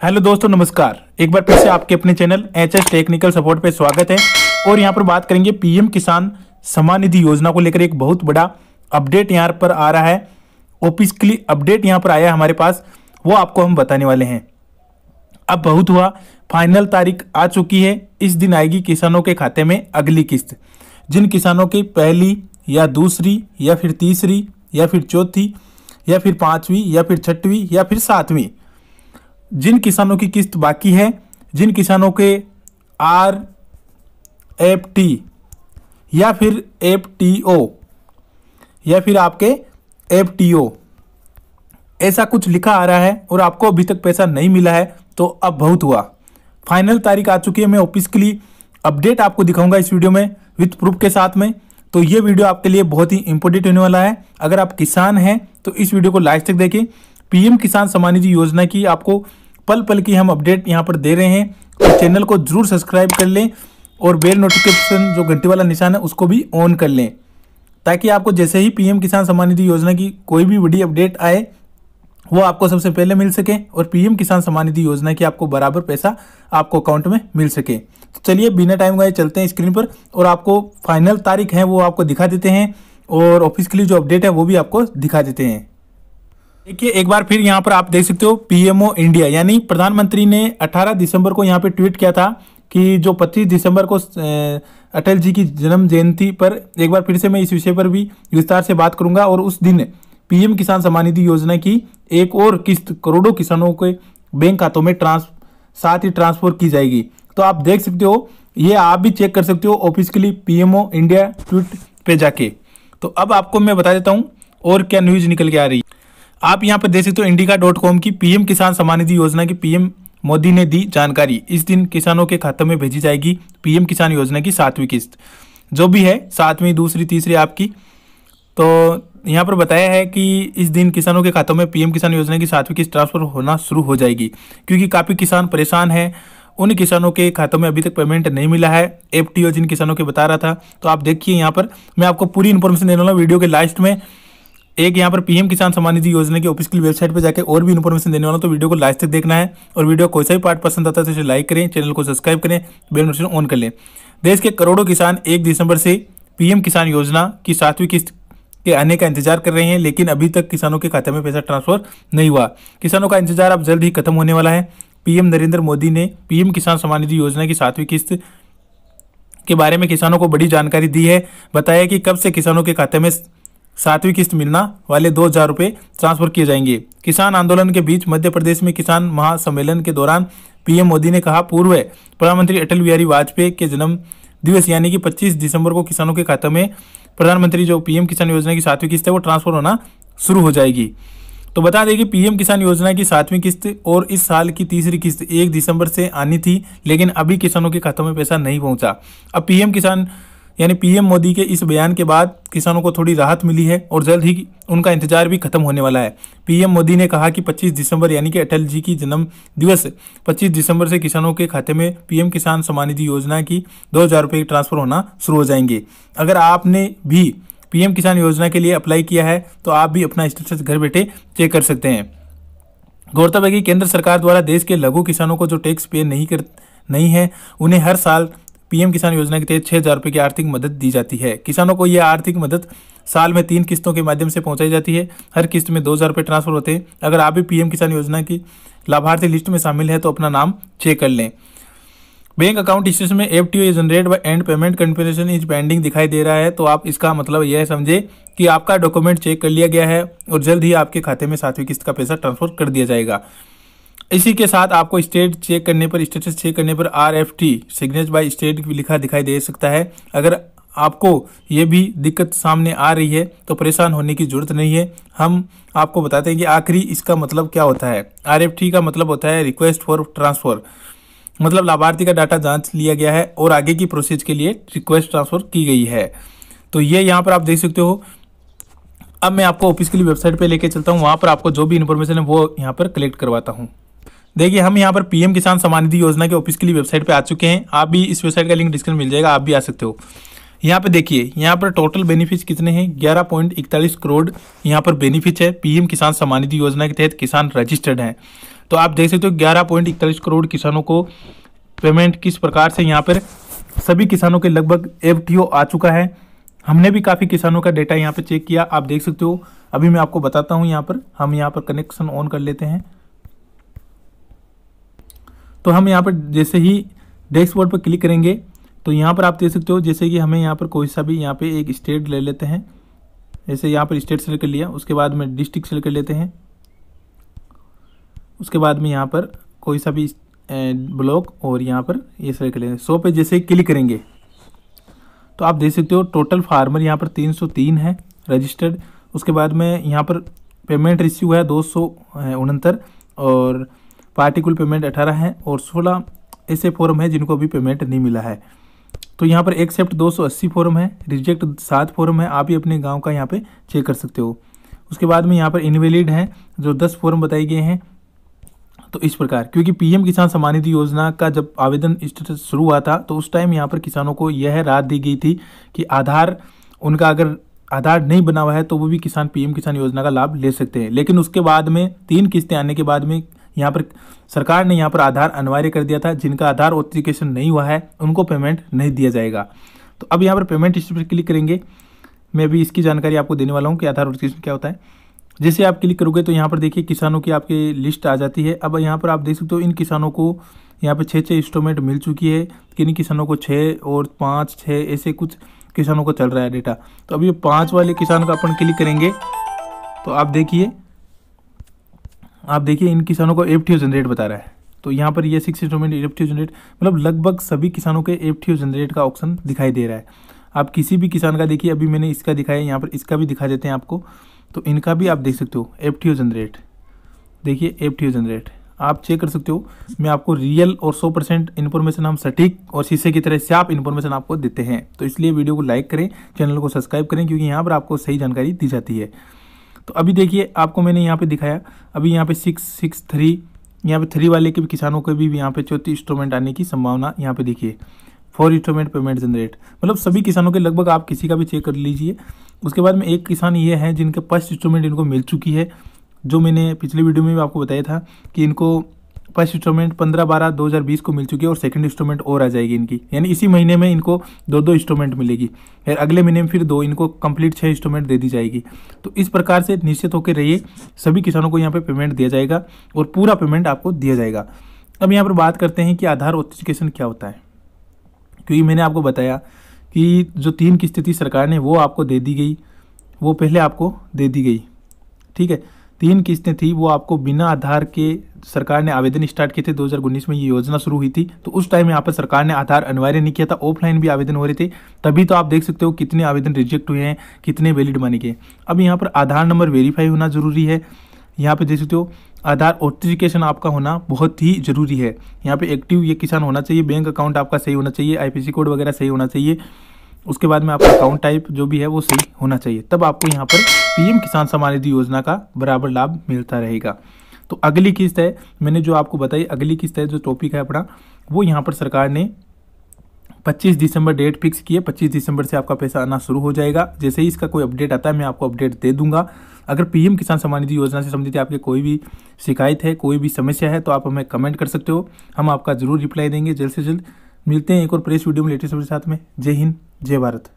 Hello दोस्तों, नमस्कार। एक बार फिर से आपके अपने चैनल एचएस टेक्निकल सपोर्ट पे स्वागत है। और यहाँ पर बात करेंगे पीएम किसान सम्मान निधि योजना को लेकर एक बहुत बड़ा अपडेट यहाँ पर आ रहा है। ऑफिशियली अपडेट यहाँ पर आया है हमारे पास, वो आपको हम बताने वाले हैं। अब बहुत हुआ, फाइनल तारीख आ चुकी है। इस दिन आएगी किसानों के खाते में अगली किस्त। जिन किसानों की पहली या दूसरी या फिर तीसरी या फिर चौथी या फिर पाँचवीं या फिर छठवीं या फिर सातवीं, जिन किसानों की किस्त बाकी है, जिन किसानों के RFT या फिर FTO या फिर आपके FTO ऐसा कुछ लिखा आ रहा है और आपको अभी तक पैसा नहीं मिला है, तो अब बहुत हुआ। फाइनल तारीख आ चुकी है। मैं ऑफिशियली अपडेट आपको दिखाऊंगा इस वीडियो में विथ प्रूफ के साथ में। तो ये वीडियो आपके लिए बहुत ही इंपॉर्टेंट होने वाला है। अगर आप किसान हैं तो इस वीडियो को लास्ट तक देखें। पीएम किसान सम्मान निधि योजना की आपको पल पल की हम अपडेट यहाँ पर दे रहे हैं, तो चैनल को जरूर सब्सक्राइब कर लें और बेल नोटिफिकेशन जो घंटी वाला निशान है उसको भी ऑन कर लें, ताकि आपको जैसे ही पीएम किसान सम्मान निधि योजना की कोई भी बड़ी अपडेट आए वो आपको सबसे पहले मिल सके और पीएम किसान सम्मान निधि योजना की आपको बराबर पैसा आपको अकाउंट में मिल सके। तो चलिए बिना टाइम गए चलते हैं स्क्रीन पर और आपको फाइनल तारीख है वो आपको दिखा देते हैं और ऑफिशियली जो अपडेट है वो भी आपको दिखा देते हैं। देखिए एक बार फिर यहाँ पर आप देख सकते हो, पीएमओ इंडिया यानी प्रधानमंत्री ने 18 दिसंबर को यहाँ पे ट्वीट किया था कि जो 25 दिसंबर को अटल जी की जन्म जयंती पर एक बार फिर से मैं इस विषय पर भी विस्तार से बात करूंगा। और उस दिन पीएम किसान सम्मान निधि योजना की एक और किस्त करोड़ों किसानों के बैंक खातों में साथ ही ट्रांसफर की जाएगी। तो आप देख सकते हो, ये आप भी चेक कर सकते हो ऑफिशियली पीएमओ इंडिया ट्वीट पे जाके। तो अब आपको मैं बता देता हूँ और क्या न्यूज निकल के आ रही है। आप यहाँ पर देख सकते हो indica.com की पीएम किसान सम्मान निधि योजना की पीएम मोदी ने दी जानकारी। इस दिन किसानों के खातों में भेजी जाएगी पीएम किसान योजना की 7वीं किस्त, जो भी है 7वीं, दूसरी, तीसरी आपकी। तो यहाँ पर बताया है कि इस दिन किसानों के खातों में पीएम किसान योजना की 7वीं किस्त ट्रांसफर होना शुरू हो जाएगी, क्योंकि काफ़ी किसान परेशान हैं। उन किसानों के खातों में अभी तक पेमेंट नहीं मिला है। FTO जिन किसानों के बता रहा था, तो आप देखिए यहाँ पर मैं आपको पूरी इन्फॉर्मेशन देने वाला हूँ वीडियो के लास्ट में। एक यहाँ पर पीएम किसान सम्मान निधि योजना की ऑफिशियल वेबसाइट पर जाकर और भी इन्फॉर्मेशन देने वाला हूं, तो वीडियो को लास्ट तक देखना है। और वीडियो कोई सा भी पार्ट पसंद आता है तो इसे लाइक करें, चैनल को सब्सक्राइब करें, बेल नोटिफिकेशन ऑन कर लें। देश के करोड़ों किसान 1 दिसंबर से पीएम किसान योजना की 7वीं किस्त के आने का इंतजार कर रहे हैं, लेकिन अभी तक किसानों के खाते में पैसा ट्रांसफर नहीं हुआ। किसानों का इंतजार अब जल्द ही खत्म होने वाला है। पीएम नरेंद्र मोदी ने पीएम किसान सम्मान निधि योजना की 7वीं किस्त के बारे में किसानों को बड़ी जानकारी दी है। बताया कि कब से किसानों के खाते में 7वीं किस्त मिलना वाले 2,000 रुपये ट्रांसफर किए जाएंगे। किसान आंदोलन के बीच मध्य प्रदेश में किसान महासम्मेलन के दौरान पीएम मोदी ने कहा, पूर्व प्रधानमंत्री अटल बिहारी वाजपेयी के जन्म दिवस यानी कि 25 दिसंबर को किसानों के खाते में प्रधानमंत्री जो पीएम किसान योजना की 7वीं किस्त है वो ट्रांसफर होना शुरू हो जाएगी। तो बता दें कि पीएम किसान योजना की 7वीं किस्त और इस साल की तीसरी किस्त 1 दिसंबर से आनी थी, लेकिन अभी किसानों के खातों में पैसा नहीं पहुंचा। अब पीएम किसान यानी पीएम मोदी के इस बयान के बाद किसानों को थोड़ी राहत मिली है और जल्द ही उनका इंतजार भी खत्म होने वाला है। पीएम मोदी ने कहा कि 25 दिसंबर यानी कि अटल जी की जन्म दिवस 25 दिसंबर से किसानों के खाते में पीएम किसान सम्मान निधि योजना की 2,000 रुपये ट्रांसफर होना शुरू हो जाएंगे। अगर आपने भी पीएम किसान योजना के लिए अप्लाई किया है तो आप भी अपना स्टेटस घर बैठे चेक कर सकते हैं। गौरतलब है कि केंद्र सरकार द्वारा देश के लघु किसानों को जो टैक्स पे नहीं है उन्हें हर साल पीएम किसान योजना के तहत 6,000 रुपये की आर्थिक मदद दी जाती है। किसानों को यह आर्थिक मदद साल में 3 किस्तों के माध्यम से पहुंचाई जाती है। हर किस्त में 2,000 रुपये ट्रांसफर होते हैं। अगर आप भी पीएम किसान योजना की लाभार्थी लिस्ट में शामिल है तो अपना नाम चेक कर लें। बैंक अकाउंट स्टेटस में FTO generate by and payment confirmation is pending दिखाई दे रहा है, तो आप इसका मतलब यह समझे कि आपका डॉक्यूमेंट चेक कर लिया गया है और जल्द ही आपके खाते में 7वीं किस्त का पैसा ट्रांसफर कर दिया जाएगा। इसी के साथ आपको स्टेटस चेक करने पर RFT सिग्नेचर बाय स्टेट लिखा दिखाई दे सकता है। अगर आपको ये भी दिक्कत सामने आ रही है तो परेशान होने की जरूरत नहीं है। हम आपको बताते हैं कि आखिरी इसका मतलब क्या होता है। RFT का मतलब होता है रिक्वेस्ट फॉर ट्रांसफर, मतलब लाभार्थी का डाटा जांच लिया गया है और आगे की प्रोसेस के लिए रिक्वेस्ट ट्रांसफर की गई है। तो ये यहाँ पर आप देख सकते हो। अब मैं आपको ऑफिशियली वेबसाइट पे लेके चलता हूँ, वहाँ पर आपको जो भी इन्फॉर्मेशन है वो यहाँ पर कलेक्ट करवाता हूँ। देखिए हम यहाँ पर पीएम किसान सम्मान निधि योजना के ऑफिशियली वेबसाइट पे आ चुके हैं। आप भी इस वेबसाइट का लिंक डिस्क्रिप्शन मिल जाएगा, आप भी आ सकते हो। यहाँ पे देखिए, यहाँ पर टोटल बेनिफिट्स कितने हैं, 11.41 करोड़ यहाँ पर बेनिफिट है। पीएम किसान सम्मान निधि योजना के तहत किसान रजिस्टर्ड हैं। तो आप देख सकते हो 11.41 करोड़ किसानों को पेमेंट किस प्रकार से यहाँ पर सभी किसानों के लगभग FTO आ चुका है। हमने भी काफ़ी किसानों का डेटा यहाँ पे चेक किया, आप देख सकते हो। अभी मैं आपको बताता हूँ, यहाँ पर हम यहाँ पर कनेक्शन ऑन कर लेते हैं। तो हम यहाँ पर जैसे ही डैशबोर्ड पर क्लिक करेंगे तो यहाँ पर आप देख सकते हो, जैसे कि हमें यहाँ पर कोई सा भी यहाँ पे एक स्टेट ले लेते हैं। जैसे यहाँ पर स्टेट सेलेक्ट कर लिया, उसके बाद में डिस्ट्रिक्ट सेलेक्ट कर लेते हैं। उसके बाद में यहाँ पर कोई सा भी ब्लॉक और यहाँ पर ये सेलेक्ट कर लेंगे। 100 पे जैसे क्लिक करेंगे तो आप देख सकते हो टोटल फार्मर यहाँ पर 303 है रजिस्टर्ड। उसके बाद में यहाँ पर पेमेंट रिसीव है 269 और पार्टिकुल पेमेंट 18 है और 16 ऐसे फॉर्म है जिनको अभी पेमेंट नहीं मिला है। तो यहाँ पर एक्सेप्ट 280 फॉर्म है, रिजेक्ट 7 फॉर्म है। आप ही अपने गांव का यहाँ पे चेक कर सकते हो। उसके बाद में यहाँ पर इनवैलिड है जो 10 फॉर्म बताए गए हैं। तो इस प्रकार, क्योंकि पीएम किसान सम्मान निधि योजना का जब आवेदन शुरू हुआ था तो उस टाइम यहाँ पर किसानों को यह राहत दी गई थी कि आधार उनका अगर आधार नहीं बना हुआ है तो वो भी किसान पीएम किसान योजना का लाभ ले सकते हैं। लेकिन उसके बाद में 3 किस्तें आने के बाद में यहाँ पर सरकार ने यहाँ पर आधार अनिवार्य कर दिया था। जिनका आधार ऑथेंटिकेशन नहीं हुआ है उनको पेमेंट नहीं दिया जाएगा। तो अब यहाँ पर पेमेंट हिस्ट्री पर क्लिक करेंगे। मैं भी इसकी जानकारी आपको देने वाला हूँ कि आधार ऑथेंटिकेशन क्या होता है। जैसे आप क्लिक करोगे तो यहाँ पर देखिए किसानों की आपकी लिस्ट आ जाती है। अब यहाँ पर आप देख सकते हो इन किसानों को यहाँ पे 6 इंस्टॉलमेंट मिल चुकी है। किन किसानों को 6 और 5 6 ऐसे कुछ किसानों को चल रहा है डेटा। तो अभी 5 वाले किसान का अपन क्लिक करेंगे तो आप देखिए इन किसानों को FTO जनरेट बता रहा है। तो यहाँ पर ये 6 इंस्टॉलमेंट FTO जनरेट, मतलब लगभग सभी किसानों के FTO जनरेट का ऑप्शन दिखाई दे रहा है। आप किसी भी किसान का देखिए, अभी मैंने इसका दिखाया, यहाँ पर इसका भी दिखा देते हैं आपको। तो इनका भी आप देख सकते हो FTO जनरेट, देखिए FTO जनरेट आप चेक कर सकते हो। मैं आपको रियल और 100% इन्फॉर्मेशन हम सटीक और शीशे की तरह साफ इन्फॉर्मेशन आपको देते हैं। तो इसलिए वीडियो को लाइक करें, चैनल को सब्सक्राइब करें, क्योंकि यहाँ पर आपको सही जानकारी दी जाती है। तो अभी देखिए आपको मैंने यहाँ पे दिखाया, अभी यहाँ पे 663 यहाँ पे 3 वाले के भी किसानों के भी यहाँ पे 34 इंस्टॉलमेंट आने की संभावना यहाँ पे देखिए। 4 इंस्टॉलमेंट पेमेंट जनरेट, मतलब सभी किसानों के लगभग आप किसी का भी चेक कर लीजिए। उसके बाद में एक किसान ये है जिनके फर्स्ट इंस्टॉलमेंट इनको मिल चुकी है, जो मैंने पिछले वीडियो में भी आपको बताया था कि इनको फर्स्ट इंस्टॉलमेंट 15/12/2020 को मिल चुकी है और सेकंड इंस्टॉलमेंट और आ जाएगी इनकी, यानी इसी महीने में इनको 2 इंस्टॉलमेंट मिलेगी। फिर अगले महीने में फिर 2, इनको कंप्लीट 6 इंस्टॉलमेंट दे दी जाएगी। तो इस प्रकार से निश्चित होकर रहिए, सभी किसानों को यहाँ पे पेमेंट दिया जाएगा और पूरा पेमेंट आपको दिया जाएगा। अब यहाँ पर बात करते हैं कि आधार ऑथेंटिकेशन क्या होता है, क्योंकि मैंने आपको बताया कि जो 3 किस्तें थी सरकार ने वो आपको दे दी गई, वो पहले आपको दे दी गई, ठीक है। 3 किस्तें थी वो आपको बिना आधार के सरकार ने आवेदन स्टार्ट किए थे। 2019 में ये योजना शुरू हुई थी, तो उस टाइम यहाँ पर सरकार ने आधार अनिवार्य नहीं किया था, ऑफलाइन भी आवेदन हो रहे थे। तभी तो आप देख सकते हो कितने आवेदन रिजेक्ट हुए हैं, कितने वैलिड माने गए। अब यहाँ पर आधार नंबर वेरीफाई होना जरूरी है। यहाँ पे देख सकते हो आधार ऑथेंटिकेशन आपका होना बहुत ही जरूरी है। यहाँ पे एक्टिव ये किसान होना चाहिए, बैंक अकाउंट आपका सही होना चाहिए, IPC कोड वगैरह सही होना चाहिए। उसके बाद में आपका अकाउंट टाइप जो भी है वो सही होना चाहिए, तब आपको यहाँ पर पीएम किसान सम्मान निधि योजना का बराबर लाभ मिलता रहेगा। तो अगली किस्त है, मैंने जो आपको बताई अगली किस्त है, जो टॉपिक है अपना, वो यहाँ पर सरकार ने 25 दिसंबर डेट फिक्स की है। 25 दिसंबर से आपका पैसा आना शुरू हो जाएगा। जैसे ही इसका कोई अपडेट आता है मैं आपको अपडेट दे दूंगा। अगर पीएम किसान सम्मान निधि योजना से संबंधित आपके कोई भी शिकायत है, कोई भी समस्या है, तो आप हमें कमेंट कर सकते हो, हम आपका जरूर रिप्लाई देंगे। जल्द से जल्द मिलते हैं एक और प्रेस वीडियो में लेटेस्ट अपडेट के साथ में। जय हिंद, जय भारत।